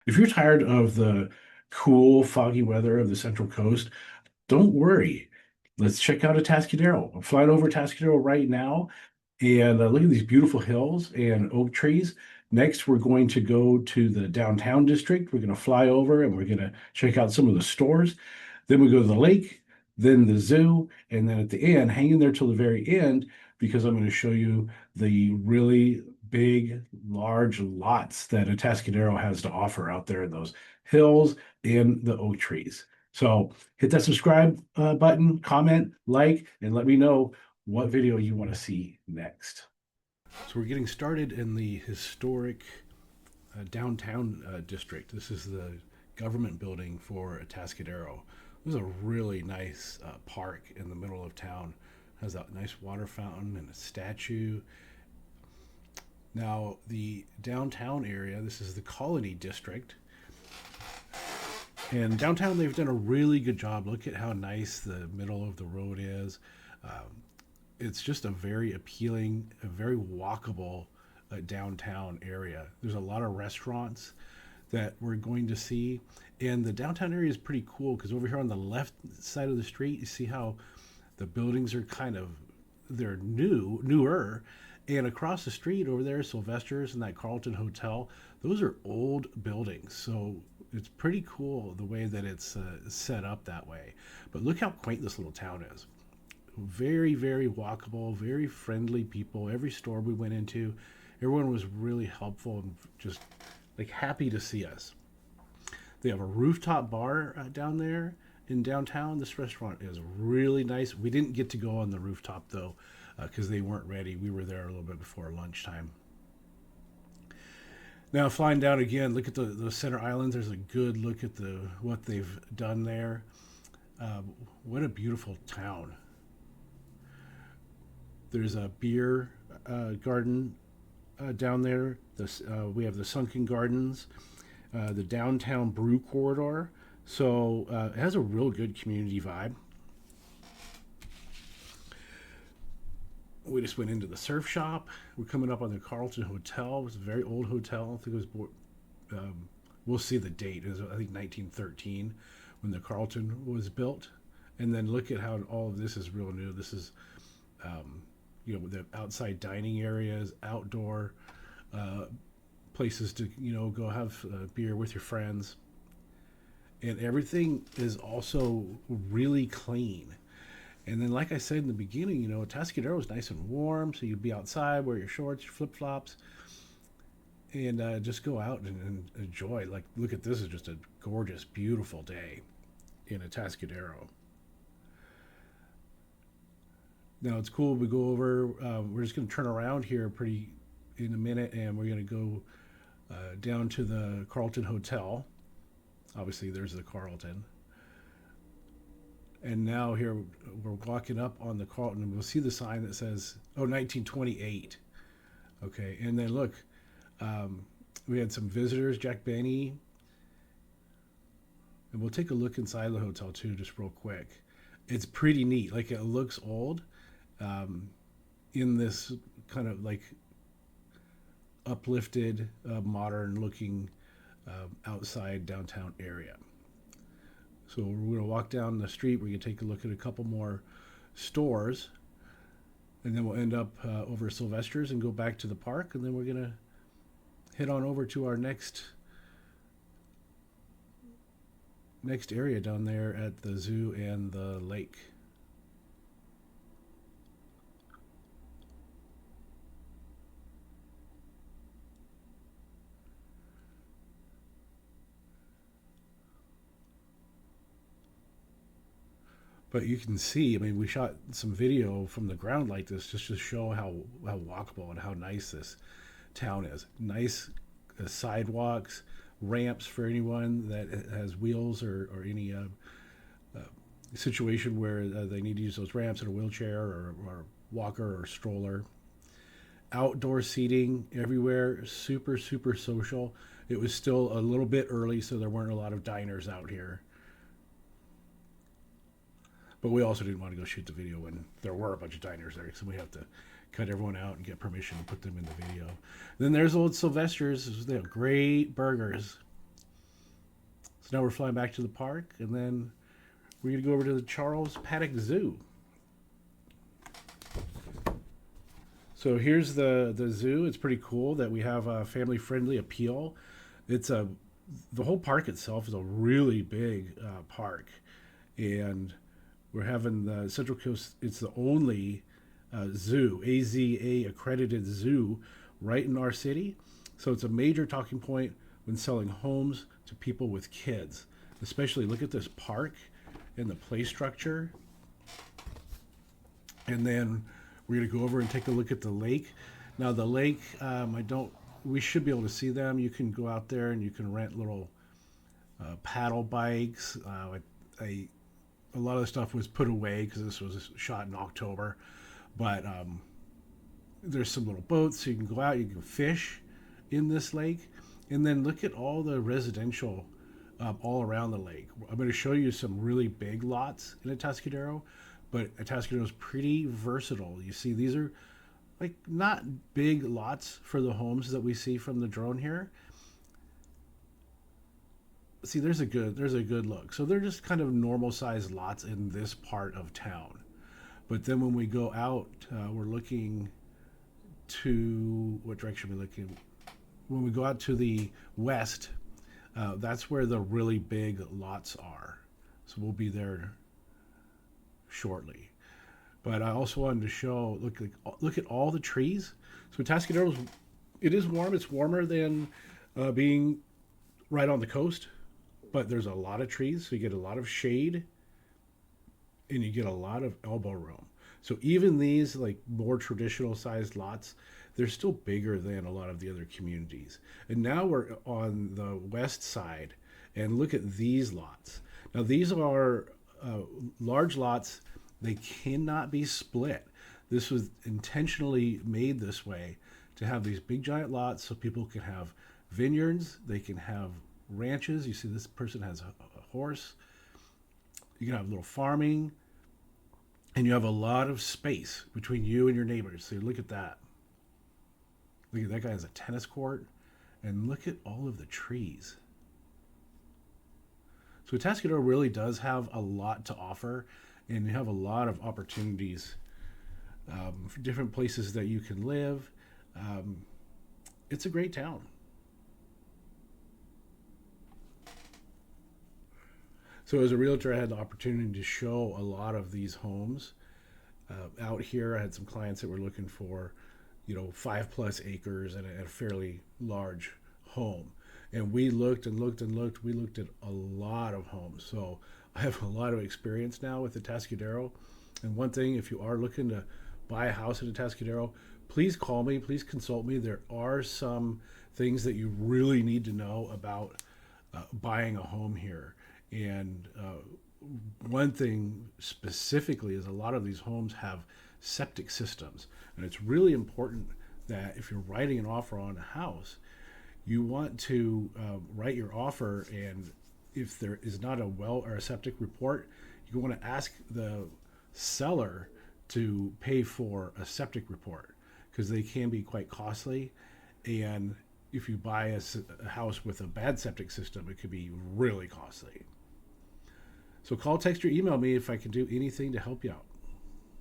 If you're tired of the cool, foggy weather of the Central Coast, don't worry. Let's check out Atascadero. I'm flying over Atascadero right now, and look at these beautiful hills and oak trees. Next, we're going to go to the downtown district. We're going to fly over and we're going to check out some of the stores. Then we go to the lake, then the zoo, and then at the end, hang in there till the very end because I'm going to show you the really big, large lots that Atascadero has to offer out there in those hills and the oak trees. So hit that subscribe button, comment, like, and let me know what video you want to see next. So we're getting started in the historic downtown district. This is the government building for Atascadero. This is a really nice park in the middle of town. It has that nice water fountain and a statue. Now the downtown area, this is the Colony District. And downtown, they've done a really good job. Look at how nice the middle of the road is. It's just a very appealing, a very walkable downtown area. There's a lot of restaurants that we're going to see. And the downtown area is pretty cool because over here on the left side of the street, you see how the buildings are they're newer. And across the street over there, Sylvester's and that Carlton Hotel, those are old buildings. So it's pretty cool the way that it's set up that way. But look how quaint this little town is. Very, very walkable, very friendly people. Every store we went into, everyone was really helpful and just like happy to see us. They have a rooftop bar down there in downtown. This restaurant is really nice. We didn't get to go on the rooftop though because they weren't ready. We were there a little bit before lunchtime. Now flying down again, look at the center islands. There's a good look at what they've done there. What a beautiful town. There's a beer garden down there. We have the Sunken Gardens, the downtown brew corridor. So it has a real good community vibe. We just went into the surf shop. We're coming up on the Carlton Hotel. It's a very old hotel. I think it was, we'll see the date. It was, I think, 1913 when the Carlton was built. And then look at how all of this is real new. This is, the outside dining areas, outdoor places to, go have beer with your friends. And everything is also really clean. And then, like I said in the beginning, Atascadero is nice and warm, so you'd be outside, wear your shorts, your flip flops, and just go out and enjoy. Like, look at this; is just a gorgeous, beautiful day in Atascadero. Now it's cool. We go over. We're just going to turn around here in a minute, and we're going to go down to the Carlton Hotel. Obviously, there's the Carlton. And now here we're walking up on the Carlton, and we'll see the sign that says, 1928. Okay, and then look, we had some visitors, Jack Benny, and we'll take a look inside the hotel too, just real quick. It's pretty neat. Like, it looks old in this kind of like uplifted, modern-looking outside downtown area. So we're going to walk down the street. We're going to take a look at a couple more stores, and then we'll end up over Sylvester's and go back to the park, and then we're going to head on over to our next area down there at the zoo and the lake. But you can see, I mean, we shot some video from the ground like this just to show how walkable and how nice this town is. Nice sidewalks, ramps for anyone that has wheels or any situation where they need to use those ramps in a wheelchair or walker or stroller. Outdoor seating everywhere, super, super social. It was still a little bit early, so there weren't a lot of diners out here. But we also didn't want to go shoot the video when there were a bunch of diners there, so we have to cut everyone out and get permission to put them in the video. Then there's old Sylvester's. They have great burgers. So now we're flying back to the park, and then we're going to go over to the Charles Paddock Zoo. So here's the zoo. It's pretty cool that we have a family friendly appeal. It's a The whole park itself is a really big park, and we're having the Central Coast. It's the only zoo, AZA accredited zoo, right in our city. So it's a major talking point when selling homes to people with kids. Especially look at this park and the play structure. And then we're going to go over and take a look at the lake. Now the lake, we should be able to see them. You can go out there and you can rent little paddle bikes. A lot of the stuff was put away because this was shot in October. But there's some little boats, so you can go out, you can fish in this lake. And then look at all the residential all around the lake. I'm going to show you some really big lots in Atascadero, but Atascadero is pretty versatile. You see, these are like not big lots for the homes that we see from the drone here. See, there's a good look. So they're just kind of normal sized lots in this part of town. But then when we go out, we're looking to what direction are we looking? When we go out to the west, that's where the really big lots are. So we'll be there shortly. But I also wanted to show, look at all the trees. So Atascadero, it is warm. It's warmer than being right on the coast, but there's a lot of trees, so you get a lot of shade, and you get a lot of elbow room. So even these like more traditional sized lots, they're still bigger than a lot of the other communities. And now we're on the west side, and look at these lots. Now these are large lots. They cannot be split. This was intentionally made this way to have these big giant lots so people can have vineyards, they can have ranches. You see this person has a horse. You can have a little farming, and you have a lot of space between you and your neighbors. So look at that. Look at that guy has a tennis court, and look at all of the trees. So Atascadero really does have a lot to offer, and you have a lot of opportunities for different places that you can live. It's a great town. So as a realtor, I had the opportunity to show a lot of these homes out here. I had some clients that were looking for, 5+ acres and a fairly large home. And we looked and looked and looked. We looked at a lot of homes. So I have a lot of experience now with Atascadero. And one thing, if you are looking to buy a house in Atascadero, please call me. Please consult me. There are some things that you really need to know about buying a home here. And one thing specifically is a lot of these homes have septic systems. And it's really important that if you're writing an offer on a house, you want to write your offer, and if there is not a well or a septic report, you want to ask the seller to pay for a septic report because they can be quite costly. And if you buy a house with a bad septic system, it could be really costly. So call, text, or email me if I can do anything to help you out.